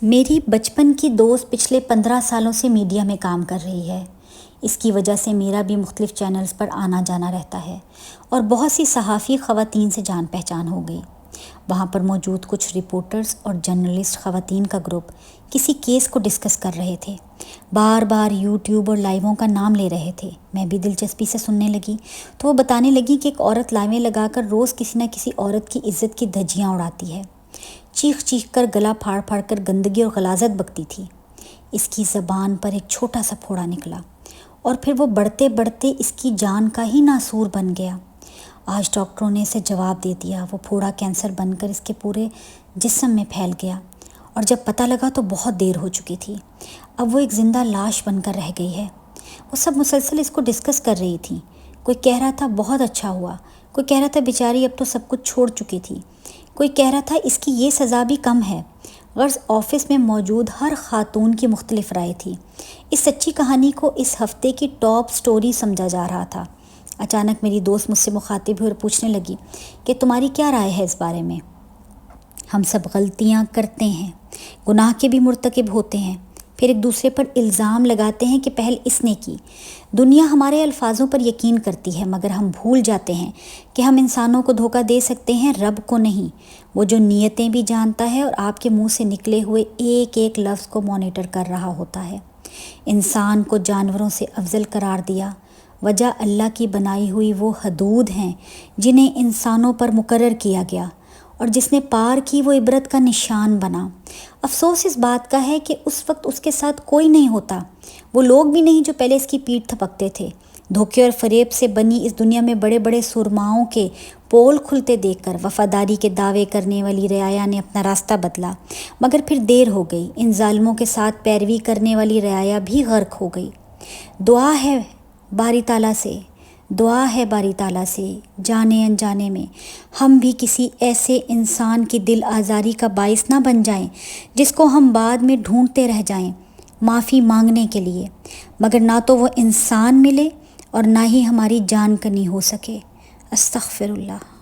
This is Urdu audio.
میری بچپن کی دوست پچھلے 15 سالوں سے میڈیا میں کام کر رہی ہے۔ اس کی وجہ سے میرا بھی مختلف چینلز پر آنا جانا رہتا ہے اور بہت سی صحافی خواتین سے جان پہچان ہو گئی۔ وہاں پر موجود کچھ رپورٹرز اور جرنلسٹ خواتین کا گروپ کسی کیس کو ڈسکس کر رہے تھے، بار بار یوٹیوب اور لائیووں کا نام لے رہے تھے۔ میں بھی دلچسپی سے سننے لگی تو وہ بتانے لگی کہ ایک عورت لائیویں لگا کر روز کسی نہ کسی عورت کی عزت کی دھجیاں اڑاتی ہے، چیخ چیخ کر گلا پھاڑ پھاڑ کر گندگی اور غلاظت بکتی تھی۔ اس کی زبان پر ایک چھوٹا سا پھوڑا نکلا اور پھر وہ بڑھتے بڑھتے اس کی جان کا ہی ناسور بن گیا۔ آج ڈاکٹروں نے اسے جواب دے دیا۔ وہ پھوڑا کینسر بن کر اس کے پورے جسم میں پھیل گیا اور جب پتہ لگا تو بہت دیر ہو چکی تھی۔ اب وہ ایک زندہ لاش بن کر رہ گئی ہے۔ وہ سب مسلسل اس کو ڈسکس کر رہی تھی۔ کوئی کہہ رہا تھا بہت اچھا ہوا، کوئی کہہ رہا تھا بیچاری اب تو سب کچھ چھوڑ چکی تھی، کوئی کہہ رہا تھا اس کی یہ سزا بھی کم ہے۔ غرض آفس میں موجود ہر خاتون کی مختلف رائے تھی۔ اس سچی کہانی کو اس ہفتے کی ٹاپ سٹوری سمجھا جا رہا تھا۔ اچانک میری دوست مجھ سے مخاطب ہوئی اور پوچھنے لگی کہ تمہاری کیا رائے ہے اس بارے میں؟ ہم سب غلطیاں کرتے ہیں، گناہ کے بھی مرتکب ہوتے ہیں، پھر ایک دوسرے پر الزام لگاتے ہیں کہ پہل اس نے کی۔ دنیا ہمارے الفاظوں پر یقین کرتی ہے مگر ہم بھول جاتے ہیں کہ ہم انسانوں کو دھوکہ دے سکتے ہیں، رب کو نہیں۔ وہ جو نیتیں بھی جانتا ہے اور آپ کے منہ سے نکلے ہوئے ایک ایک لفظ کو مانیٹر کر رہا ہوتا ہے۔ انسان کو جانوروں سے افضل قرار دیا، وجہ اللہ کی بنائی ہوئی وہ حدود ہیں جنہیں انسانوں پر مقرر کیا گیا، اور جس نے پار کی وہ عبرت کا نشان بنا۔ افسوس اس بات کا ہے کہ اس وقت اس کے ساتھ کوئی نہیں ہوتا، وہ لوگ بھی نہیں جو پہلے اس کی پیٹھ تھپکتے تھے۔ دھوکے اور فریب سے بنی اس دنیا میں بڑے بڑے سرماؤں کے پول کھلتے دیکھ کر وفاداری کے دعوے کرنے والی رعایا نے اپنا راستہ بدلا، مگر پھر دیر ہو گئی۔ ان ظالموں کے ساتھ پیروی کرنے والی رعایا بھی غرق ہو گئی۔ دعا ہے باری تعالیٰ سے جانے انجانے میں ہم بھی کسی ایسے انسان کی دل آزاری کا باعث نہ بن جائیں جس کو ہم بعد میں ڈھونڈتے رہ جائیں معافی مانگنے کے لیے، مگر نہ تو وہ انسان ملے اور نہ ہی ہماری جان کنی ہو سکے۔ استغفر اللہ۔